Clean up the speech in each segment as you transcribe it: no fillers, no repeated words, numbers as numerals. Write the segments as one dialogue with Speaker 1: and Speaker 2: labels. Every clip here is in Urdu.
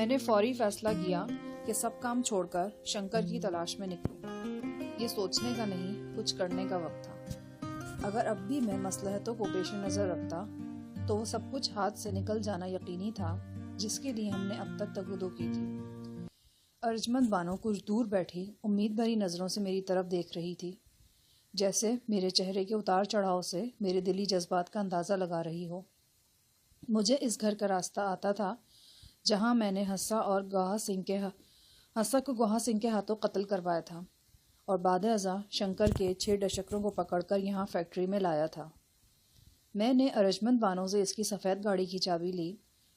Speaker 1: میں نے فوری فیصلہ کیا کہ سب کام چھوڑ کر شنکر کی تلاش میں نکلوں۔ یہ سوچنے کا نہیں، کچھ کرنے کا وقت تھا۔ اگر اب بھی میں مصلحتوں کو پیش نظر رکھتا تو وہ سب کچھ ہاتھ سے نکل جانا یقینی تھا جس کے لیے ہم نے اب تک تگودو کی تھی۔ ارجمند بانو کچھ دور بیٹھی امید بھری نظروں سے میری طرف دیکھ رہی تھی، جیسے میرے چہرے کے اتار چڑھاؤ سے میرے دلی جذبات کا اندازہ لگا رہی ہو۔ مجھے اس گھر کا راستہ آتا تھا جہاں میں نے حسا کو گوہا سنگھ کے ہاتھوں قتل کروایا تھا اور بعد ازاں شنکر کے 6 ڈشکروں کو پکڑ کر یہاں فیکٹری میں لایا تھا۔ میں نے ارجمند بانو سے اس کی سفید گاڑی کی چابی لی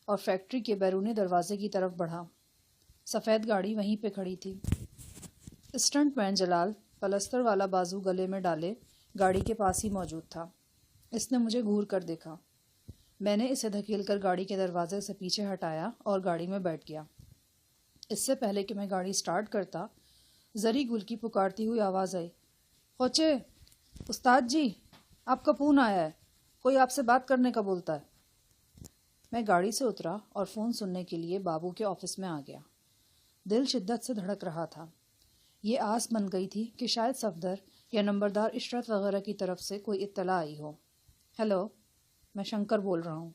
Speaker 1: اور فیکٹری کے بیرونی دروازے کی طرف بڑھا۔ سفید گاڑی وہیں پہ کھڑی تھی۔ اسٹنٹ مین جلال پلستر والا بازو گلے میں ڈالے گاڑی کے پاس ہی موجود تھا۔ اس نے مجھے گھور کر دیکھا۔ میں نے اسے دھکیل کر گاڑی کے دروازے سے پیچھے ہٹایا اور گاڑی میں بیٹھ گیا۔ اس سے پہلے کہ میں گاڑی سٹارٹ کرتا، زری گل کی پکارتی ہوئی آواز آئی، خوچے استاد جی، آپ کا فون آیا ہے، کوئی آپ سے بات کرنے کا بولتا ہے۔ میں گاڑی سے اترا اور فون سننے کے لیے بابو کے آفس میں آ گیا۔ دل شدت سے دھڑک رہا تھا۔ یہ آس بن گئی تھی کہ شاید صفدر یا نمبردار عشرت وغیرہ کی طرف سے کوئی اطلاع آئی ہو۔ ہیلو، میں شنکر بول رہا ہوں۔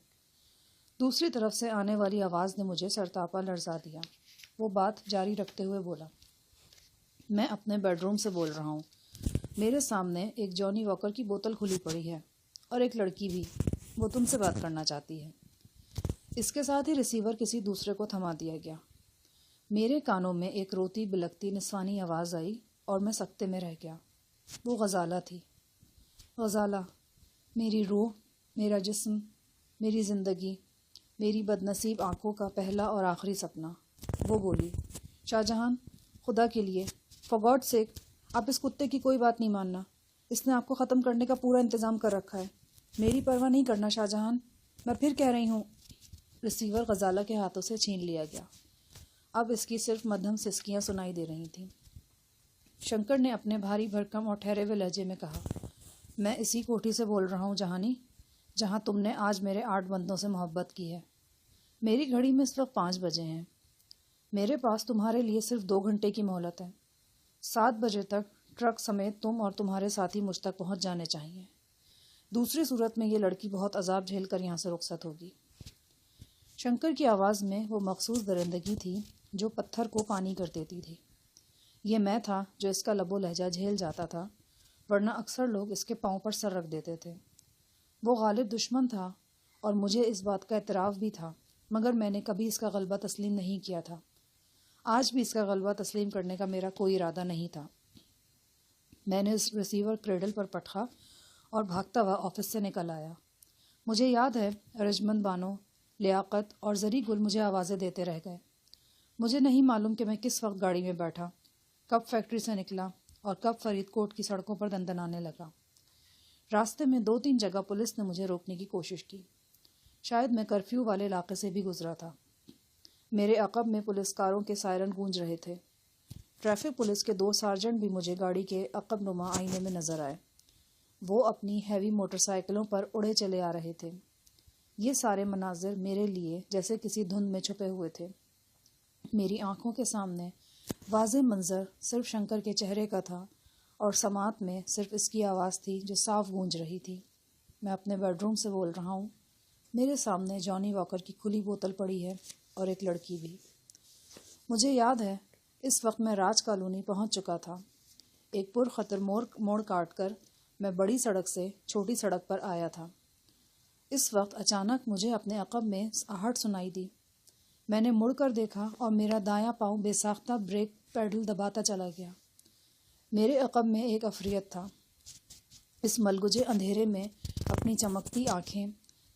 Speaker 1: دوسری طرف سے آنے والی آواز نے مجھے سرتاپا لرزا دیا۔ وہ بات جاری رکھتے ہوئے بولا، میں اپنے بیڈ روم سے بول رہا ہوں۔ میرے سامنے ایک جانی واکر کی بوتل کھلی پڑی ہے اور ایک لڑکی بھی، وہ تم سے بات کرنا چاہتی ہے۔ اس کے ساتھ ہی ریسیور کسی دوسرے کو تھما دیا گیا۔ میرے کانوں میں ایک روتی بلکتی نسوانی آواز آئی اور میں سکتے میں رہ گیا۔ وہ غزالہ تھی۔ غزالہ، میری روح، میرا جسم، میری زندگی، میری بدنصیب آنکھوں کا پہلا اور آخری سپنا۔ وہ بولی، شاہ جہان، خدا کے لیے، فار گاڈ سیک، آپ اس کتے کی کوئی بات نہیں ماننا۔ اس نے آپ کو ختم کرنے کا پورا انتظام کر رکھا ہے۔ میری پرواہ نہیں کرنا شاہ جہان، میں پھر کہہ رہی ہوں۔ ریسیور غزالہ کے ہاتھوں سے چھین لیا گیا۔ اب اس کی صرف مدھم سسکیاں سنائی دے رہی تھیں۔ شنکر نے اپنے بھاری بھرکم اور ٹھہرے ہوئے لہجے میں کہا، میں اسی کوٹھی سے بول رہا ہوں جہانی، جہاں تم نے آج میرے 8 بندوں سے محبت کی ہے۔ میری گھڑی میں اس وقت 5 بجے ہیں۔ میرے پاس تمہارے لیے صرف 2 گھنٹے کی مہلت ہے۔ 7 بجے تک ٹرک سمیت تم اور تمہارے ساتھی مجھ تک پہنچ جانے چاہیے۔ دوسری صورت میں یہ لڑکی بہت عذاب جھیل کر یہاں سے رخصت ہوگی۔ شنکر کی آواز میں وہ مخصوص درندگی تھی جو پتھر کو پانی کر دیتی تھی۔ یہ میں تھا جو اس کا لب و لہجہ جھیل جاتا تھا، ورنہ اکثر لوگ اس کے پاؤں پر سر رکھ دیتے تھے۔ وہ غالب دشمن تھا اور مجھے اس بات کا اعتراف بھی تھا، مگر میں نے کبھی اس کا غلبہ تسلیم نہیں کیا تھا۔ آج بھی اس کا غلبہ تسلیم کرنے کا میرا کوئی ارادہ نہیں تھا۔ میں نے اس ریسیور کریڈل پر پٹخا اور بھاگتا ہوا آفس سے نکل آیا۔ مجھے یاد ہے ارجمند بانو، لیاقت اور زری گل مجھے آوازیں دیتے رہ گئے۔ مجھے نہیں معلوم کہ میں کس وقت گاڑی میں بیٹھا، کب فیکٹری سے نکلا اور کب فرید کوٹ کی سڑکوں پر دندنانے لگا۔ راستے میں 2-3 جگہ پولیس نے مجھے روکنے کی کوشش کی۔ شاید میں کرفیو والے علاقے سے بھی گزرا تھا۔ میرے عقب میں پولیس کاروں کے سائرن گونج رہے تھے۔ ٹریفک پولیس کے 2 سارجنٹ بھی مجھے گاڑی کے عقب نما آئینے میں نظر آئے۔ وہ اپنی ہیوی موٹر سائیکلوں پر اڑے چلے آ رہے تھے۔ یہ سارے مناظر میرے لیے جیسے کسی دھند میں چھپے ہوئے تھے۔ میری آنکھوں کے سامنے واضح منظر صرف شنکر کے چہرے کا تھا اور سماعت میں صرف اس کی آواز تھی جو صاف گونج رہی تھی۔ میں اپنے بیڈ روم سے بول رہا ہوں۔ میرے سامنے جانی واکر کی کھلی بوتل پڑی ہے اور ایک لڑکی بھی۔ مجھے یاد ہے اس وقت میں راج کالونی پہنچ چکا تھا۔ ایک پرخطر موڑ کاٹ کر میں بڑی سڑک سے چھوٹی سڑک پر آیا تھا۔ اس وقت اچانک مجھے اپنے عقب میں آہٹ سنائی دی۔ میں نے مڑ کر دیکھا اور میرا دایاں پاؤں بے ساختہ بریک پیڈل دباتا چلا گیا۔ میرے عقب میں ایک عفریت تھا۔ اس ملگجے اندھیرے میں اپنی چمکتی آنکھیں،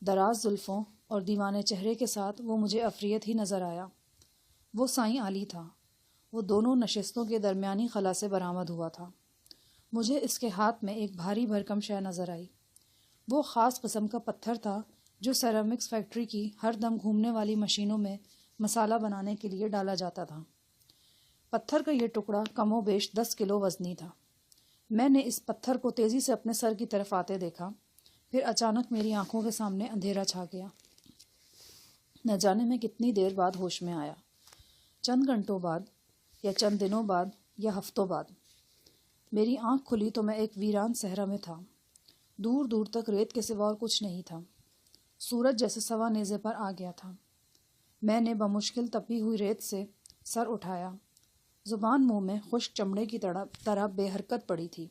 Speaker 1: دراز زلفوں اور دیوانے چہرے کے ساتھ وہ مجھے عفریت ہی نظر آیا۔ وہ سائیں علی تھا۔ وہ دونوں نشستوں کے درمیانی خلا سے برآمد ہوا تھا۔ مجھے اس کے ہاتھ میں ایک بھاری بھرکم شے نظر آئی۔ وہ خاص قسم کا پتھر تھا جو سیرامکس فیکٹری کی ہر دم گھومنے والی مشینوں میں مسالہ بنانے کے لیے ڈالا جاتا تھا۔ پتھر کا یہ ٹکڑا کم و بیش 10 کلو وزنی تھا۔ میں نے اس پتھر کو تیزی سے اپنے سر کی طرف آتے دیکھا، پھر اچانک میری آنکھوں کے سامنے اندھیرا چھا گیا۔ نہ جانے میں کتنی دیر بعد ہوش میں آیا۔ چند گھنٹوں بعد یا چند دنوں بعد یا ہفتوں بعد میری آنکھ کھلی تو میں ایک ویران صحرا میں تھا۔ دور دور تک ریت کے سوا اور کچھ نہیں تھا۔ سورج جیسے سوا نیزے پر آ گیا تھا۔ میں نے بمشکل تپی ہوئی ریت سے سر اٹھایا۔ زبان منہ میں خشک چمڑے کی طرح بے حرکت پڑی تھی۔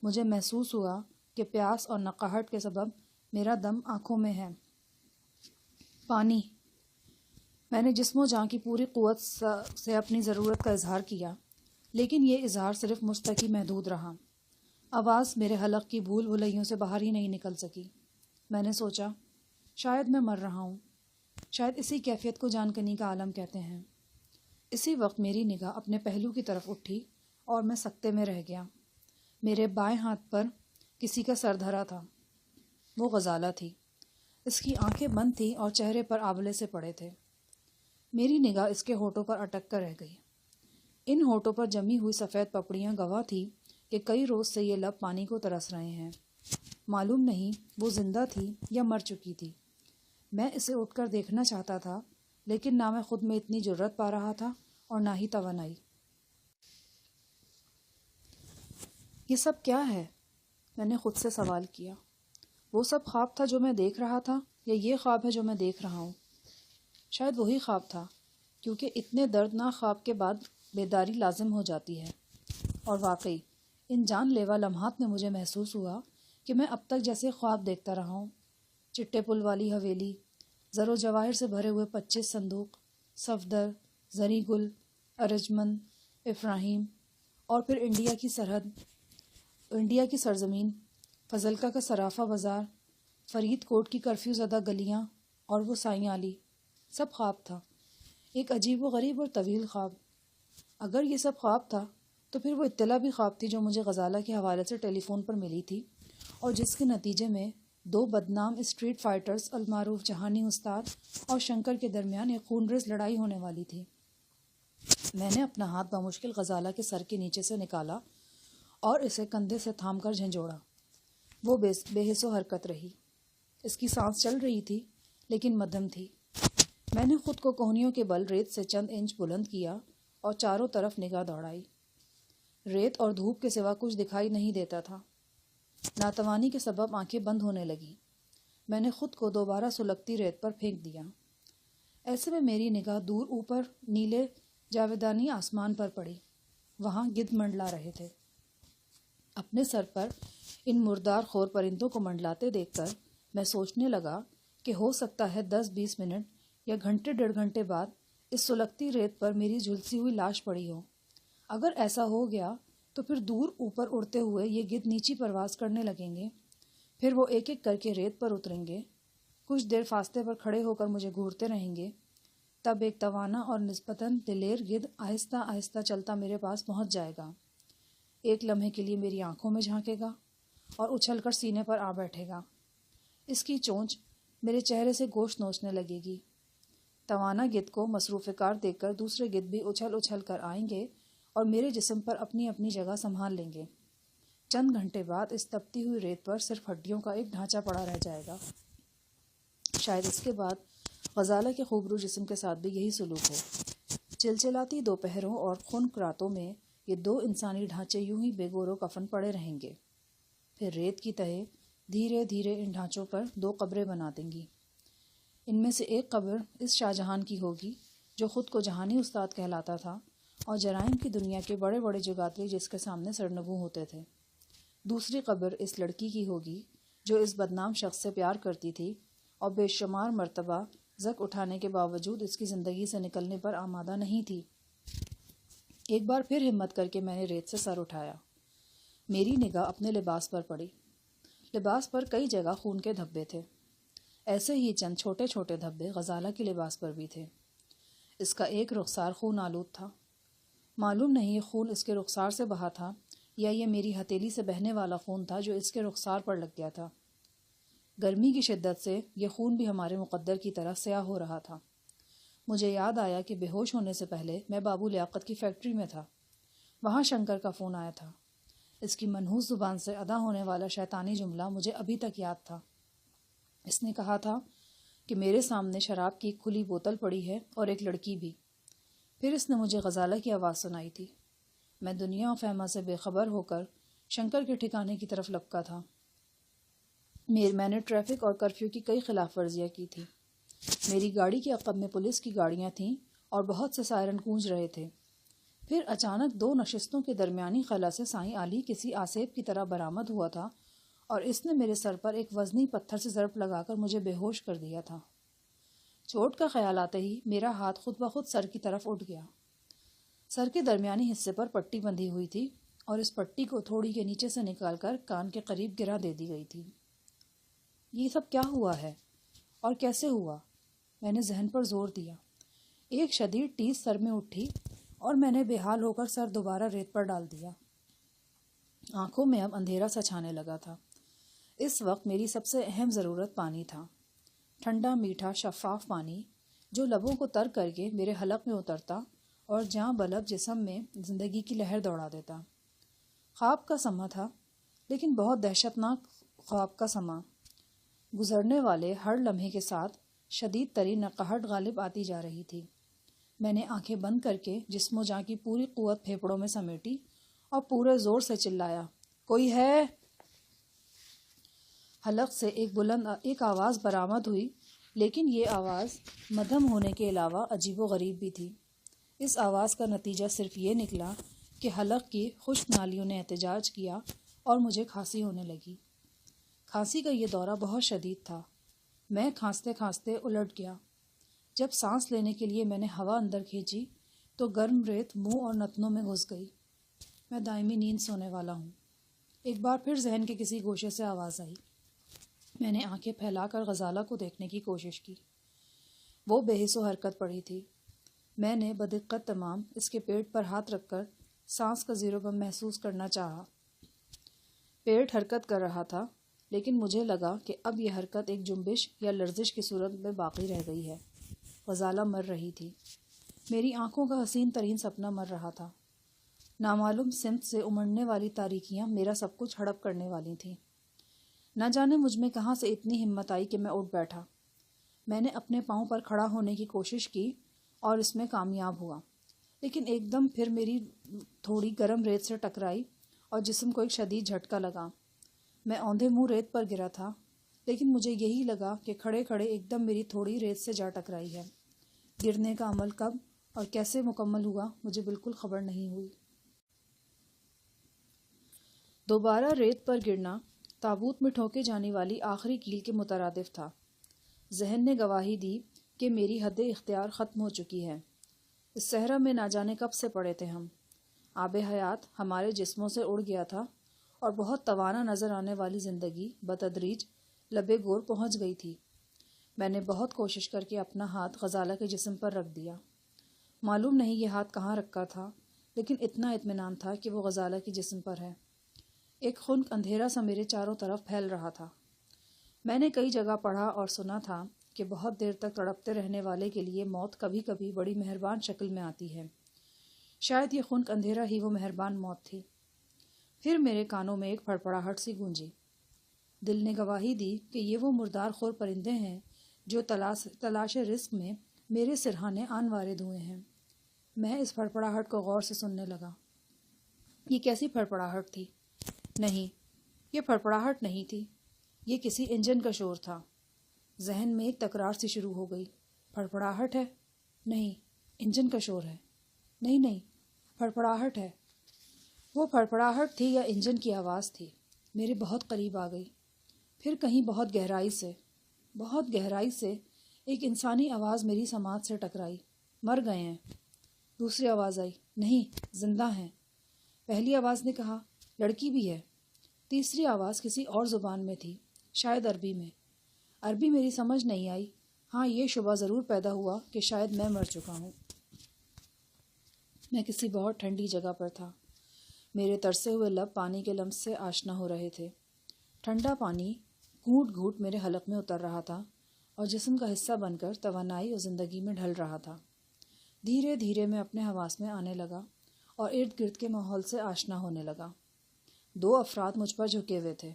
Speaker 1: مجھے محسوس ہوا کہ پیاس اور نقاہٹ کے سبب میرا دم آنکھوں میں ہے۔ پانی! میں نے جسم و جاں کی پوری قوت سے اپنی ضرورت کا اظہار کیا، لیکن یہ اظہار صرف مجھ تک ہی محدود رہا۔ آواز میرے حلق کی بھول بھلائیوں سے باہر ہی نہیں نکل سکی۔ میں نے سوچا، شاید میں مر رہا ہوں۔ شاید اسی کیفیت کو جان کنی کا عالم کہتے ہیں۔ اسی وقت میری نگاہ اپنے پہلو کی طرف اٹھی اور میں سکتے میں رہ گیا۔ میرے بائیں ہاتھ پر کسی کا سر دھرا تھا۔ وہ غزالہ تھی۔ اس کی آنکھیں بند تھیں اور چہرے پر آبلے سے پڑے تھے۔ میری نگاہ اس کے ہونٹوں پر اٹک کر رہ گئی۔ ان ہونٹوں پر جمی ہوئی سفید پپڑیاں گواہ تھی کہ کئی روز سے یہ لب پانی کو ترس رہے ہیں۔ معلوم نہیں وہ زندہ تھی یا مر چکی تھی۔ میں اسے اٹھ کر دیکھنا چاہتا تھا، لیکن نہ میں خود میں اتنی جرأت پا رہا تھا اور نہ ہی توانائی۔ یہ سب کیا ہے؟ میں نے خود سے سوال کیا۔ وہ سب خواب تھا جو میں دیکھ رہا تھا، یا یہ خواب ہے جو میں دیکھ رہا ہوں؟ شاید وہی خواب تھا، کیونکہ اتنے دردناک خواب کے بعد بیداری لازم ہو جاتی ہے۔ اور واقعی ان جان لیوا لمحات میں مجھے محسوس ہوا کہ میں اب تک جیسے خواب دیکھتا رہا ہوں۔ چٹے پل والی حویلی، زر و جواہر سے بھرے ہوئے 25 صندوق، صفدر، زری گل، ارجمند، افراہیم، اور پھر انڈیا کی سرحد، انڈیا کی سرزمین، فضلکا کا صرافہ بازار، فرید کوٹ کی کرفیو زدہ گلیاں، اور وہ سائیں علی۔ سب خواب تھا، ایک عجیب و غریب اور طویل خواب۔ اگر یہ سب خواب تھا تو پھر وہ اطلاع بھی خواب تھی جو مجھے غزالہ کے حوالے سے ٹیلی فون پر ملی تھی، اور جس کے نتیجے میں 2 بدنام اسٹریٹ فائٹرز المعروف جہانی استاد اور شنکر کے درمیان ایک خونریز لڑائی ہونے والی تھی۔ میں نے اپنا ہاتھ بمشکل غزالہ کے سر کے نیچے سے نکالا اور اسے کندھے سے تھام کر جھنجھوڑا۔ وہ بے حس و حرکت رہی۔ اس کی سانس چل رہی تھی، لیکن مدھم تھی۔ میں نے خود کو کوہنیوں کے بل ریت سے چند انچ بلند کیا اور چاروں طرف نگاہ دوڑائی۔ ریت اور دھوپ کے سوا کچھ دکھائی نہیں دیتا تھا۔ ناتوانی کے سبب آنکھیں بند ہونے لگیں۔ میں نے خود کو دوبارہ سلگتی ریت پر پھینک دیا۔ ایسے میں میری نگاہ دور اوپر نیلے جاویدانی آسمان پر پڑی۔ وہاں گدھ منڈلا رہے تھے۔ اپنے سر پر ان مردار خور پرندوں کو منڈلاتے دیکھ کر میں سوچنے لگا کہ ہو سکتا ہے 10-20 منٹ یا گھنٹے 1.5 گھنٹے بعد اس سلگتی ریت پر میری جھلسی ہوئی لاش پڑی ہو۔ اگر ایسا ہو گیا تو پھر دور اوپر اڑتے ہوئے یہ گدھ نیچی پرواز کرنے لگیں گے۔ پھر وہ ایک ایک کر کے ریت پر اتریں گے، کچھ دیر فاصلے پر کھڑے ہو کر مجھے گھورتے رہیں گے۔ تب ایک توانا اور نسبتاً دلیر گدھ آہستہ آہستہ چلتا میرے پاس پہنچ جائے گا، ایک لمحے کے لیے میری آنکھوں میں جھانکے گا اور اچھل کر سینے پر آ بیٹھے گا۔ اس کی چونچ میرے چہرے سے گوشت نوچنے لگے گی۔ توانا گدھ کو مصروف کار دیکھ کر دوسرے گدھ بھی اچھل اچھل کر آئیں گے اور میرے جسم پر اپنی اپنی جگہ سنبھال لیں گے۔ چند گھنٹے بعد اس تپتی ہوئی ریت پر صرف ہڈیوں کا ایک ڈھانچہ پڑا رہ جائے گا۔ شاید اس کے بعد غزالہ کے خوبرو جسم کے ساتھ بھی یہی سلوک ہو۔ چلچلاتی دوپہروں اور خنک راتوں میں یہ 2 انسانی ڈھانچے یوں ہی بے گور و کفن پڑے رہیں گے۔ پھر ریت کی تہے دھیرے دھیرے ان ڈھانچوں پر 2 قبریں بنا دیں گی۔ ان میں سے ایک قبر اس شاہجہان کی ہوگی جو خود کو جہانی استاد کہلاتا تھا اور جرائم کی دنیا کے بڑے بڑے جگاتری جس کے سامنے سرنگوں ہوتے تھے۔ دوسری قبر اس لڑکی کی ہوگی جو اس بدنام شخص سے پیار کرتی تھی اور بے شمار مرتبہ زک اٹھانے کے باوجود اس کی زندگی سے نکلنے پر آمادہ نہیں تھی۔ ایک بار پھر ہمت کر کے میں نے ریت سے سر اٹھایا۔ میری نگاہ اپنے لباس پر پڑی۔ لباس پر کئی جگہ خون کے دھبے تھے۔ ایسے ہی چند چھوٹے چھوٹے دھبے غزالہ کے لباس پر بھی تھے۔ اس کا ایک رخسار خون آلود تھا۔ معلوم نہیں یہ خون اس کے رخسار سے بہا تھا یا یہ میری ہتھیلی سے بہنے والا خون تھا جو اس کے رخسار پر لگ گیا تھا۔ گرمی کی شدت سے یہ خون بھی ہمارے مقدر کی طرح سیاہ ہو رہا تھا۔ مجھے یاد آیا کہ بے ہوش ہونے سے پہلے میں بابو لیاقت کی فیکٹری میں تھا۔ وہاں شنکر کا فون آیا تھا۔ اس کی منحوس زبان سے ادا ہونے والا شیطانی جملہ مجھے ابھی تک یاد تھا۔ اس نے کہا تھا کہ میرے سامنے شراب کی ایک کھلی بوتل پڑی ہے اور ایک لڑکی بھی۔ پھر اس نے مجھے غزالہ کی آواز سنائی تھی۔ میں دنیا و فہمہ سے بے خبر ہو کر شنکر کے ٹھکانے کی طرف لپکا تھا۔ میں نے ٹریفک اور کرفیو کی کئی خلاف ورزیاں کی تھی۔ میری گاڑی کے عقب میں پولیس کی گاڑیاں تھیں اور بہت سے سائرن گونج رہے تھے۔ پھر اچانک 2 نشستوں کے درمیانی خلا سے سائیں علی کسی آسیب کی طرح برآمد ہوا تھا اور اس نے میرے سر پر ایک وزنی پتھر سے ضرب لگا کر مجھے بے ہوش کر دیا تھا۔ چوٹ کا خیال آتے ہی میرا ہاتھ خود بخود سر کی طرف اٹھ گیا۔ سر کے درمیانی حصے پر پٹی بندھی ہوئی تھی اور اس پٹی کو تھوڑی کے نیچے سے نکال کر کان کے قریب گرا دے دی گئی تھی۔ یہ سب کیا ہوا ہے اور کیسے ہوا؟ میں نے ذہن پر زور دیا۔ ایک شدید ٹیس سر میں اٹھی اور میں نے بے حال ہو کر سر دوبارہ ریت پر ڈال دیا۔ آنکھوں میں اب اندھیرا سا چھانے لگا تھا۔ اس وقت میری سب سے اہم ضرورت پانی تھا، ٹھنڈا میٹھا شفاف پانی جو لبوں کو تر کر کے میرے حلق میں اترتا اور جاں بلب جسم میں زندگی کی لہر دوڑا دیتا۔ خواب کا سما تھا، لیکن بہت دہشتناک خواب کا سما۔ گزرنے والے ہر لمحے کے ساتھ شدید ترین نقاہٹ غالب آتی جا رہی تھی۔ میں نے آنکھیں بند کر کے جسم و جاں کی پوری قوت پھیپڑوں میں سمیٹی اور پورے زور سے چلایا، کوئی ہے؟ حلق سے ایک آواز برآمد ہوئی، لیکن یہ آواز مدھم ہونے کے علاوہ عجیب و غریب بھی تھی۔ اس آواز کا نتیجہ صرف یہ نکلا کہ حلق کی خشک نالیوں نے احتجاج کیا اور مجھے کھانسی ہونے لگی۔ کھانسی کا یہ دورہ بہت شدید تھا۔ میں کھانستے کھانستے الٹ گیا۔ جب سانس لینے کے لیے میں نے ہوا اندر کھینچی تو گرم ریت منہ اور نتنوں میں گھس گئی۔ میں دائمی نیند سونے والا ہوں۔ ایک بار پھر ذہن کے کسی گوشے سے آواز آئی۔ میں نے آنکھیں پھیلا کر غزالہ کو دیکھنے کی کوشش کی۔ وہ بے حس و حرکت پڑی تھی۔ میں نے بدقت تمام اس کے پیٹ پر ہاتھ رکھ کر سانس کا زیر و بم محسوس کرنا چاہا۔ پیٹ حرکت کر رہا تھا، لیکن مجھے لگا کہ اب یہ حرکت ایک جنبش یا لرزش کی صورت میں باقی رہ گئی ہے۔ غزالہ مر رہی تھی۔ میری آنکھوں کا حسین ترین سپنا مر رہا تھا۔ نامعلوم سمت سے امڑنے والی تاریکیاں میرا سب کچھ ہڑپ کرنے والی تھیں۔ نہ جانے مجھ میں کہاں سے اتنی ہمت آئی کہ میں اٹھ بیٹھا۔ میں نے اپنے پاؤں پر کھڑا ہونے کی کوشش کی اور اس میں کامیاب ہوا، لیکن ایک دم پھر میری تھوڑی گرم ریت سے ٹکرائی اور جسم کو ایک شدید جھٹکا لگا۔ میں اوندھے منہ ریت پر گرا تھا، لیکن مجھے یہی لگا کہ کھڑے کھڑے ایک دم میری تھوڑی ریت سے جا ٹکرائی ہے۔ گرنے کا عمل کب اور کیسے مکمل ہوا مجھے بالکل خبر نہیں ہوئی۔ دوبارہ ریت پر گرنا تابوت میں ٹھوکے جانے والی آخری کیل کے مترادف تھا۔ ذہن نے گواہی دی کہ میری حد اختیار ختم ہو چکی ہے۔ اس صحرا میں نہ جانے کب سے پڑے تھے ہم۔ آب حیات ہمارے جسموں سے اڑ گیا تھا اور بہت توانا نظر آنے والی زندگی بتدریج لبے گور پہنچ گئی تھی۔ میں نے بہت کوشش کر کے اپنا ہاتھ غزالہ کے جسم پر رکھ دیا۔ معلوم نہیں یہ ہاتھ کہاں رکھا تھا، لیکن اتنا اطمینان تھا کہ وہ غزالہ کے جسم پر ہے۔ ایک خنک اندھیرا سا میرے چاروں طرف پھیل رہا تھا۔ میں نے کئی جگہ پڑھا اور سنا تھا کہ بہت دیر تک تڑپتے رہنے والے کے لیے موت کبھی کبھی بڑی مہربان شکل میں آتی ہے۔ شاید یہ خنک اندھیرا ہی وہ مہربان موت تھی۔ پھر میرے کانوں میں ایک پھڑپڑاہٹ سی گونجی۔ دل نے گواہی دی کہ یہ وہ مردار خور پرندے ہیں جو تلاش رزق میں میرے سرہانے آن وارد ہوئے ہیں۔ میں اس پھڑپڑاہٹ کو غور سے سننے لگا۔ یہ کیسی پھڑپڑاہٹ تھی؟ نہیں، یہ پھڑپڑاہٹ نہیں تھی، یہ کسی انجن کا شور تھا۔ ذہن میں ایک تکرار سی شروع ہو گئی۔ پھڑپڑاہٹ ہے؟ نہیں، انجن کا شور ہے۔ نہیں، پھڑپڑاہٹ ہے۔ وہ پھڑپڑاہٹ تھی یا انجن کی آواز تھی؟ میرے بہت قریب آ گئی۔ پھر کہیں بہت گہرائی سے ایک انسانی آواز میری سماعت سے ٹکرائی۔ مر گئے ہیں۔ دوسری آواز آئی، نہیں، زندہ ہیں۔ پہلی آواز نے کہا، لڑکی بھی ہے۔ تیسری آواز کسی اور زبان میں تھی، شاید عربی میں۔ عربی میری سمجھ نہیں آئی۔ ہاں، یہ شبہ ضرور پیدا ہوا کہ شاید میں مر چکا ہوں۔ میں کسی بہت ٹھنڈی جگہ پر تھا۔ میرے ترسے ہوئے لب پانی کے لمس سے آشنا ہو رہے تھے۔ ٹھنڈا پانی گھونٹ گھونٹ میرے حلق میں اتر رہا تھا اور جسم کا حصہ بن کر توانائی اور زندگی میں ڈھل رہا تھا۔ دھیرے دھیرے میں اپنے حواس میں آنے لگا اور ارد گرد کے ماحول سے آشنا ہونے لگا۔ 2 افراد مجھ پر جھکے ہوئے تھے۔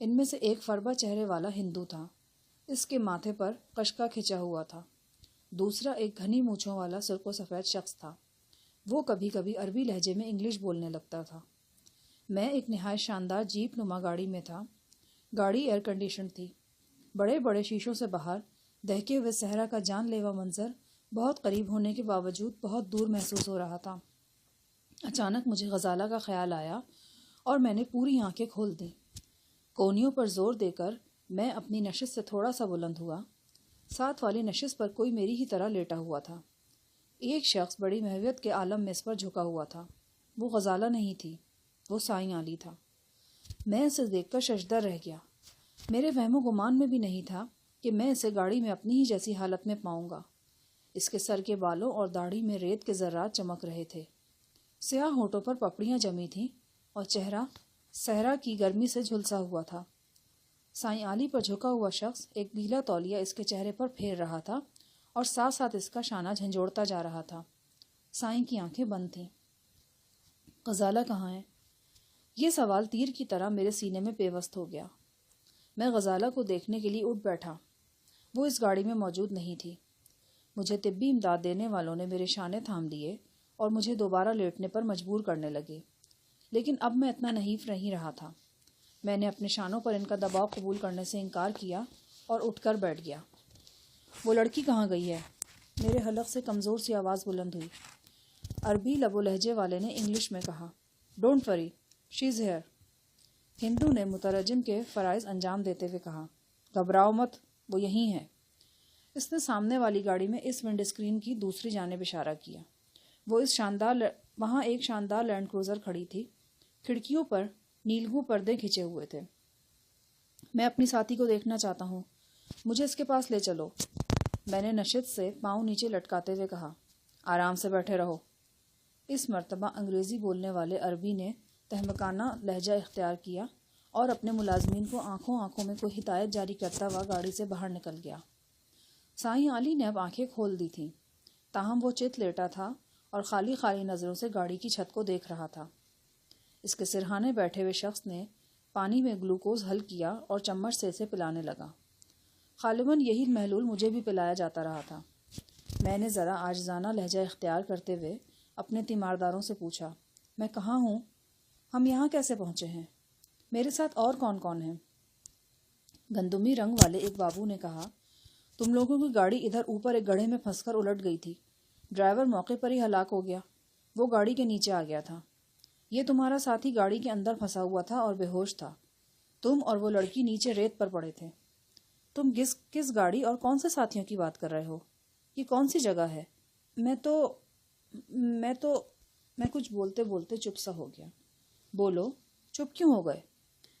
Speaker 1: ان میں سے ایک فربا چہرے والا ہندو تھا۔ اس کے ماتھے پر قشقہ کھچا ہوا تھا۔ دوسرا ایک گھنی مونچھوں والا سرخ و سفید شخص تھا۔ وہ کبھی کبھی عربی لہجے میں انگلش بولنے لگتا تھا۔ میں ایک نہایت شاندار جیپ نما گاڑی میں تھا۔ گاڑی ایئر کنڈیشن تھی۔ بڑے بڑے شیشوں سے باہر دہکے ہوئے صحرا کا جان لیوا منظر بہت قریب ہونے کے باوجود بہت دور محسوس ہو رہا تھا۔ اچانک مجھے غزالہ کا خیال آیا اور میں نے پوری آنکھیں کھول دیں۔ کونیوں پر زور دے کر میں اپنی نشست سے تھوڑا سا بلند ہوا۔ ساتھ والی نشست پر کوئی میری ہی طرح لیٹا ہوا تھا۔ ایک شخص بڑی محویت کے عالم میں اس پر جھکا ہوا تھا۔ وہ غزالہ نہیں تھی، وہ سائیں علی تھا۔ میں اسے دیکھ کر ششدر رہ گیا۔ میرے وہم و گمان میں بھی نہیں تھا کہ میں اسے گاڑی میں اپنی ہی جیسی حالت میں پاؤں گا۔ اس کے سر کے بالوں اور داڑھی میں ریت کے ذرات چمک رہے تھے۔ سیاہ ہونٹوں پر پپڑیاں جمی تھیں اور چہرہ صحرا کی گرمی سے جھلسا ہوا تھا۔ سائیں علی پر جھکا ہوا شخص ایک گیلا تولیہ اس کے چہرے پر پھیر رہا تھا اور ساتھ ساتھ اس کا شانہ جھنجھوڑتا جا رہا تھا۔ سائیں کی آنکھیں بند تھیں۔ غزالہ کہاں ہے؟ یہ سوال تیر کی طرح میرے سینے میں پیوست ہو گیا۔ میں غزالہ کو دیکھنے کے لیے اٹھ بیٹھا۔ وہ اس گاڑی میں موجود نہیں تھی۔ مجھے طبی امداد دینے والوں نے میرے شانے تھام لیے اور مجھے دوبارہ لیٹنے پر مجبور کرنے لگے، لیکن اب میں اتنا نحیف نہیں رہا تھا۔ میں نے اپنے شانوں پر ان کا دباؤ قبول کرنے سے انکار کیا اور اٹھ کر بیٹھ گیا۔ وہ لڑکی کہاں گئی ہے؟ میرے حلق سے کمزور سی آواز بلند ہوئی۔ عربی لب و لہجے والے نے انگلش میں کہا، don't worry, she is here. ہندو نے مترجم کے فرائض انجام دیتے ہوئے کہا، گھبراؤ مت، وہ یہیں ہے۔ اس نے سامنے والی گاڑی میں اس ونڈ اسکرین کی دوسری جانب اشارہ کیا۔ وہاں ایک شاندار لینڈ کروزر کھڑی تھی۔ کھڑکیوں پر نیلگوں پردے کھچے ہوئے تھے۔ میں اپنی ساتھی کو دیکھنا چاہتا ہوں، مجھے اس کے پاس لے چلو۔ میں نے نشست سے پاؤں نیچے لٹکاتے ہوئے کہا، آرام سے بیٹھے رہو۔ اس مرتبہ انگریزی بولنے والے عربی نے تہمکانہ لہجہ اختیار کیا اور اپنے ملازمین کو آنکھوں میں کوئی ہدایت جاری کرتا ہوا گاڑی سے باہر نکل گیا۔ سائیں علی نے اب آنکھیں کھول دی تھیں، تاہم وہ چت لیٹا تھا اور خالی نظروں سے گاڑی کی چھت کو دیکھ رہا تھا۔ اس کے سرہانے بیٹھے ہوئے شخص نے پانی میں گلوکوز حل کیا اور چمچ سے اسے پلانے لگا۔ غالباً یہی محلول مجھے بھی پلایا جاتا رہا تھا۔ میں نے ذرا عاجزانہ لہجہ اختیار کرتے ہوئے اپنے تیمارداروں سے پوچھا، میں کہاں ہوں؟ ہم یہاں کیسے پہنچے ہیں؟ میرے ساتھ اور کون کون ہیں؟ گندمی رنگ والے ایک بابو نے کہا، تم لوگوں کی گاڑی ادھر اوپر ایک گڑھے میں پھنس کر الٹ گئی تھی۔ ڈرائیور موقع پر ہی ہلاک ہو گیا۔ وہ گاڑی کے نیچے آ گیا تھا۔ یہ تمہارا ساتھی گاڑی کے اندر پھنسا ہوا تھا اور بے ہوش تھا۔ تم اور وہ لڑکی نیچے ریت پر پڑے تھے۔ تم کس گاڑی اور کون سے ساتھیوں کی بات کر رہے ہو؟ یہ کون سی جگہ ہے؟ میں کچھ بولتے بولتے چپ سا ہو گیا۔ بولو، چپ کیوں ہو گئے؟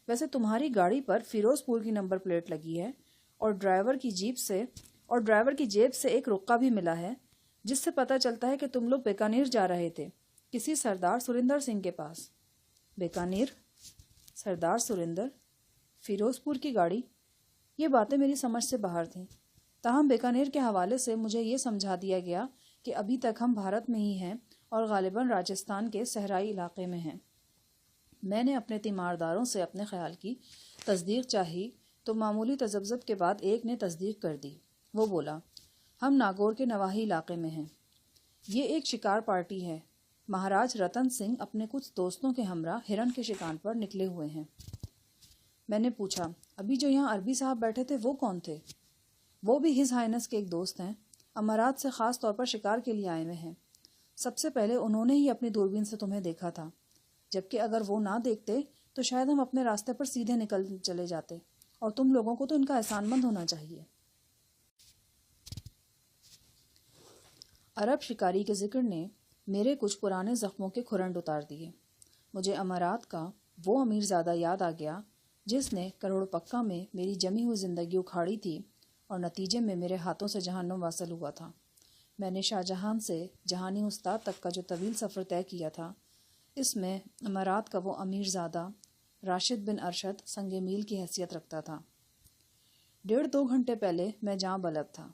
Speaker 1: ویسے تمہاری گاڑی پر فیروز پور کی نمبر پلیٹ لگی ہے اور ڈرائیور کی جیب سے ایک رقعہ بھی ملا ہے، جس سے پتہ چلتا ہے کہ تم لوگ بیکانیر جا رہے تھے، کسی سردار سریندر سنگھ کے پاس۔ بیکانیر؟ سردار سریندر؟ فیروز پور کی گاڑی؟ یہ باتیں میری سمجھ سے باہر تھیں۔ تاہم بیکانیر کے حوالے سے مجھے یہ سمجھا دیا گیا کہ ابھی تک ہم بھارت میں ہی ہیں اور غالباً راجستھان کے صحرائی علاقے میں ہیں۔ میں نے اپنے تیمارداروں سے اپنے خیال کی تصدیق چاہی تو معمولی تذبذب کے بعد ایک نے تصدیق کر دی۔ وہ بولا، ہم ناگور کے نواحی علاقے میں ہیں۔ یہ ایک شکار پارٹی ہے۔ مہاراج رتن سنگھ اپنے کچھ دوستوں کے ہمراہ ہرن کے شکار پر نکلے ہوئے ہیں۔ میں نے پوچھا، ابھی جو یہاں عربی صاحب بیٹھے تھے وہ کون تھے؟ وہ بھی ہز ہائنس کے ایک دوست ہیں، امارات سے خاص طور پر شکار کے لیے آئے ہوئے ہیں۔ سب سے پہلے انہوں نے ہی اپنی دوربین سے تمہیں دیکھا تھا، جبکہ اگر وہ نہ دیکھتے تو شاید ہم اپنے راستے پر سیدھے نکل چلے جاتے، اور تم لوگوں کو تو ان کا احسان مند ہونا چاہیے۔ عرب شکاری کے ذکر نے میرے کچھ پرانے زخموں کے کھرنڈ اتار دیے۔ مجھے امارات کا وہ امیر زادہ یاد آ گیا جس نے کروڑ پکا میں میری جمی ہوئی زندگی اکھاڑی تھی اور نتیجے میں میرے ہاتھوں سے جہنم واصل ہوا تھا۔ میں نے شاہ جہان سے جہانی استاد تک کا جو طویل سفر طے کیا تھا، اس میں امارات کا وہ امیر زادہ راشد بن ارشد سنگ میل کی حیثیت رکھتا تھا۔ 1.5-2 گھنٹے پہلے میں جاں بلد تھا،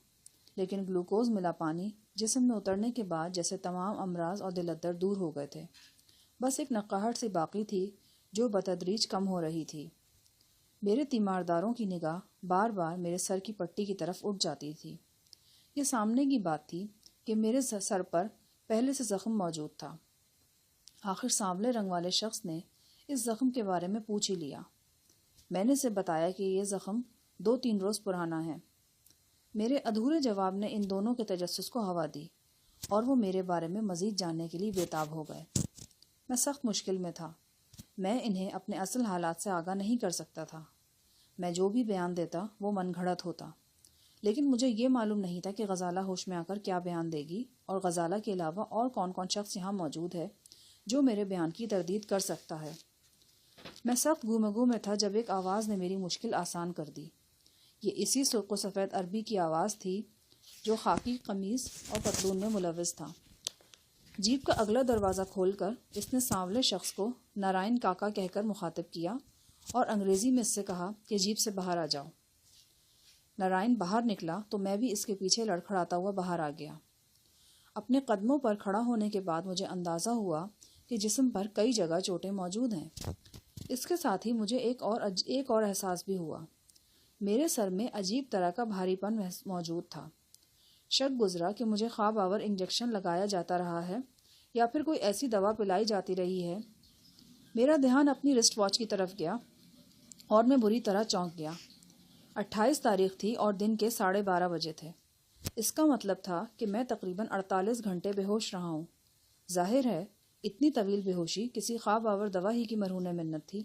Speaker 1: لیکن گلوکوز ملا پانی جسم میں اترنے کے بعد جیسے تمام امراض اور دل درد دور ہو گئے تھے۔ بس ایک نقاہٹ سی باقی تھی جو بتدریج کم ہو رہی تھی۔ میرے تیمارداروں کی نگاہ بار بار میرے سر کی پٹی کی طرف اٹھ جاتی تھی۔ یہ سامنے کی بات تھی کہ میرے سر پر پہلے سے زخم موجود تھا۔ آخر سانولے رنگ والے شخص نے اس زخم کے بارے میں پوچھ ہی لیا۔ میں نے اسے بتایا کہ یہ زخم 2-3 روز پرانا ہے۔ میرے ادھورے جواب نے ان دونوں کے تجسس کو ہوا دی اور وہ میرے بارے میں مزید جاننے کے لیے بےتاب ہو گئے۔ میں سخت مشکل میں تھا۔ میں انہیں اپنے اصل حالات سے آگاہ نہیں کر سکتا تھا۔ میں جو بھی بیان دیتا وہ من گھڑت ہوتا، لیکن مجھے یہ معلوم نہیں تھا کہ غزالہ ہوش میں آ کر کیا بیان دے گی، اور غزالہ کے علاوہ اور کون کون شخص یہاں موجود ہے جو میرے بیان کی تردید کر سکتا ہے۔ میں سخت گفتگو میں تھا جب ایک آواز نے میری مشکل آسان کر دی۔ یہ اسی سرخ و سفید عربی کی آواز تھی جو خاکی قمیص اور پتلون میں ملوث تھا۔ جیپ کا اگلا دروازہ کھول کر اس نے سانولے شخص کو نارائن کاکا کہہ کر مخاطب کیا اور انگریزی میں اس سے کہا کہ جیپ سے باہر آ جاؤ۔ نارائن باہر نکلا تو میں بھی اس کے پیچھے لڑکھڑاتا ہوا باہر آ گیا۔ اپنے قدموں پر کھڑا ہونے کے بعد مجھے اندازہ ہوا کہ جسم پر کئی جگہ چوٹیں موجود ہیں۔ اس کے ساتھ ہی مجھے ایک اور احساس بھی ہوا۔ میرے سر میں عجیب طرح کا بھاری پن موجود تھا۔ شک گزرا کہ مجھے خواب آور انجیکشن لگایا جاتا رہا ہے یا پھر کوئی ایسی دوا پلائی جاتی رہی ہے۔ میرا دھیان اپنی رسٹ واچ کی طرف گیا اور میں بری طرح چونک گیا۔ 28 تاریخ تھی اور دن کے 12:30 بجے تھے۔ اس کا مطلب تھا کہ میں تقریباً 48 گھنٹے بے ہوش رہا ہوں۔ ظاہر ہے اتنی طویل بے ہوشی کسی خواب آور دوا ہی کی مرہون منت تھی۔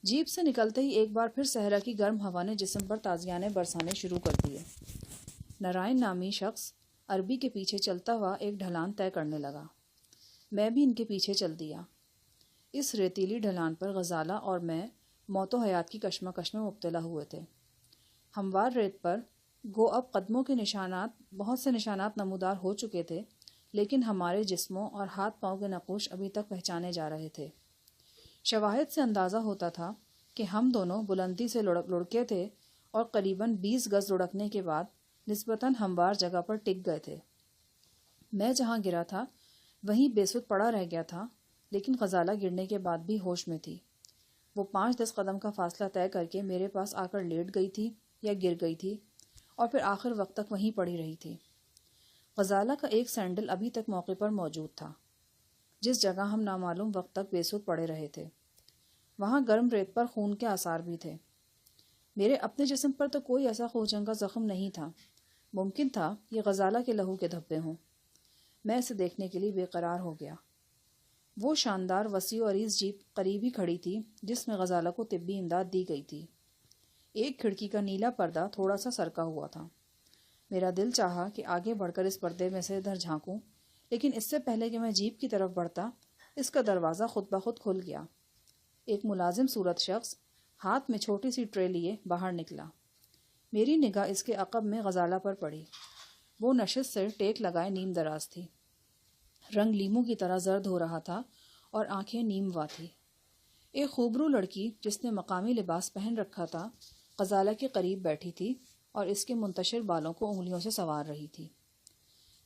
Speaker 1: جیپ سے نکلتے ہی ایک بار پھر صحرا کی گرم ہوا نے جسم پر تازیانے برسانے شروع کر دیے۔ نارائن نامی شخص عربی کے پیچھے چلتا ہوا ایک ڈھلان طے کرنے لگا۔ میں بھی ان کے پیچھے چل دیا۔ اس ریتیلی ڈھلان پر غزالہ اور میں موت و حیات کی کشمکش میں مبتلا ہوئے تھے۔ ہموار ریت پر گو اب قدموں کے نشانات، بہت سے نشانات نمودار ہو چکے تھے، لیکن ہمارے جسموں اور ہاتھ پاؤں کے نقوش ابھی تک پہچانے جا رہے تھے۔ شواہد سے اندازہ ہوتا تھا کہ ہم دونوں بلندی سے لڑکے تھے اور قریباً 20 گز لڑکنے کے بعد نسبتاً ہموار جگہ پر ٹک گئے تھے۔ میں جہاں گرا تھا وہیں بے سود پڑا رہ گیا تھا، لیکن غزالہ گرنے کے بعد بھی ہوش میں تھی۔ وہ 5-10 قدم کا فاصلہ طے کر کے میرے پاس آ کر لیٹ گئی تھی یا گر گئی تھی اور پھر آخر وقت تک وہیں پڑی رہی تھی۔ غزالہ کا ایک سینڈل ابھی تک موقع پر موجود تھا، جس جگہ ہم نامعلوم وقت تک بے سود پڑے رہے تھے۔ وہاں گرم ریت پر خون کے آثار بھی تھے۔ میرے اپنے جسم پر تو کوئی ایسا خوجنگا زخم نہیں تھا۔ ممکن تھا یہ غزالہ کے لہو کے دھبے ہوں۔ میں اسے دیکھنے کے لیے بے قرار ہو گیا۔ وہ شاندار وسیع و عریض جیپ قریب ہی کھڑی تھی جس میں غزالہ کو طبی امداد دی گئی تھی۔ ایک کھڑکی کا نیلا پردہ تھوڑا سا سرکا ہوا تھا۔ میرا دل چاہا کہ آگے بڑھ کر اس پردے میں سے ادھر جھانکوں، لیکن اس سے پہلے کہ میں جیپ کی طرف بڑھتا اس کا دروازہ خود بخود کھل گیا۔ ایک ملازم صورت شخص ہاتھ میں چھوٹی سی ٹرے لیے باہر نکلا۔ میری نگاہ اس کے عقب میں غزالہ پر پڑی۔ وہ نشست سے ٹیک لگائے نیم دراز تھی۔ رنگ لیموں کی طرح زرد ہو رہا تھا اور آنکھیں نیم وا تھی۔ ایک خوبرو لڑکی جس نے مقامی لباس پہن رکھا تھا غزالہ کے قریب بیٹھی تھی اور اس کے منتشر بالوں کو انگلیوں سے سنوار رہی تھی۔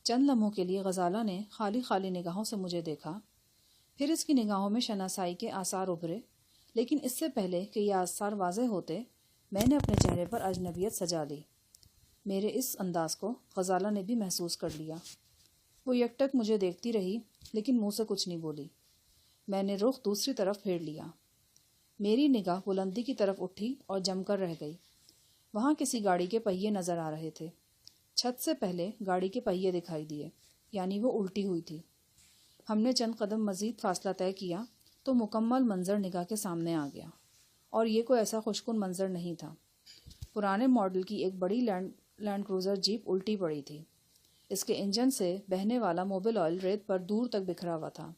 Speaker 1: چند لمحوں کے لیے غزالہ نے خالی خالی نگاہوں سے مجھے دیکھا، پھر اس کی نگاہوں میں شناسائی کے آثار ابھرے، لیکن اس سے پہلے کہ یہ آثار واضح ہوتے میں نے اپنے چہرے پر اجنبیت سجا لی۔ میرے اس انداز کو غزالہ نے بھی محسوس کر لیا۔ وہ یکٹک مجھے دیکھتی رہی لیکن منہ سے کچھ نہیں بولی۔ میں نے رخ دوسری طرف پھیر لیا۔ میری نگاہ بلندی کی طرف اٹھی اور جم کر رہ گئی۔ وہاں کسی گاڑی کے پہیے نظر آ رہے تھے۔ چھت سے پہلے گاڑی کے پہیے دکھائی دیے، یعنی وہ الٹی ہوئی تھی۔ ہم نے چند قدم مزید فاصلہ طے کیا تو مکمل منظر نگاہ کے سامنے آ گیا، اور یہ کوئی ایسا خوشکن منظر نہیں تھا۔ پرانے ماڈل کی ایک بڑی لینڈ کروزر جیپ الٹی پڑی تھی۔ اس کے انجن سے بہنے والا موبل آئل ریت پر دور تک بکھرا ہوا تھا۔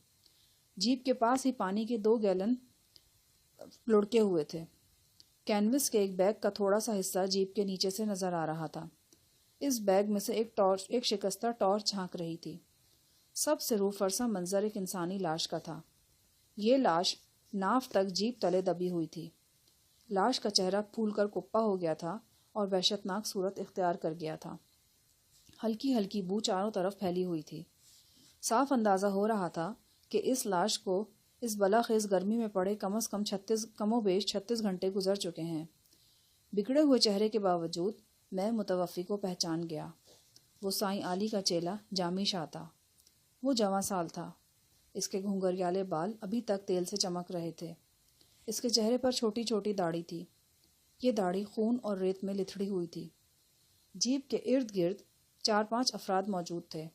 Speaker 1: جیپ کے پاس ہی پانی کے 2 گیلن لڑکے ہوئے تھے۔ کینوس کے ایک بیگ کا تھوڑا سا حصہ جیپ کے نیچے سے نظر آ رہا تھا۔ اس بیگ میں سے ایک شکستہ ٹارچ جھانک رہی تھی۔ سب سے روح فرسا منظر ایک انسانی لاش کا تھا۔ یہ لاش ناف تک جیپ تلے دبی ہوئی تھی۔ لاش کا چہرہ پھول کر کپا ہو گیا تھا اور وحشتناک صورت اختیار کر گیا تھا۔ ہلکی ہلکی بو چاروں طرف پھیلی ہوئی تھی۔ صاف اندازہ ہو رہا تھا کہ اس لاش کو اس بلاخیز گرمی میں پڑے کم از کم و بیش 36 گھنٹے گزر چکے ہیں۔ بگڑے ہوئے چہرے کے باوجود میں متوفی کو پہچان گیا۔ وہ سائیں علی کا چیلا جامی شاہ تھا۔ وہ جواں سال تھا۔ اس کے گھنگریالے بال ابھی تک تیل سے چمک رہے تھے۔ اس کے چہرے پر چھوٹی چھوٹی داڑھی تھی۔ یہ داڑھی خون اور ریت میں لتھڑی ہوئی تھی۔ جیپ کے ارد گرد 4-5 افراد موجود تھے۔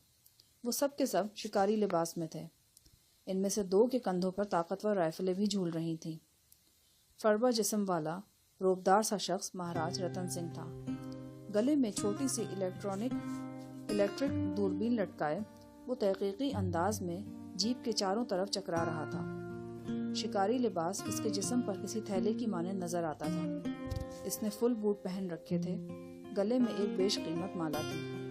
Speaker 1: وہ سب کے سب شکاری لباس میں تھے۔ ان میں سے 2 کے کندھوں پر طاقتور رائفلیں بھی جھول رہی تھیں۔ فربا جسم والا روبدار سا شخص مہاراج رتن سنگھ تھا۔ گلے میں چھوٹی سی الیکٹرک دوربین لٹکائے وہ تحقیقی انداز میں جیپ کے چاروں طرف چکرا رہا تھا۔ شکاری لباس اس کے جسم پر کسی تھیلے کی مانند نظر آتا تھا۔ اس نے فل بوٹ پہن رکھے تھے۔ گلے میں ایک بیش قیمت مالا تھی۔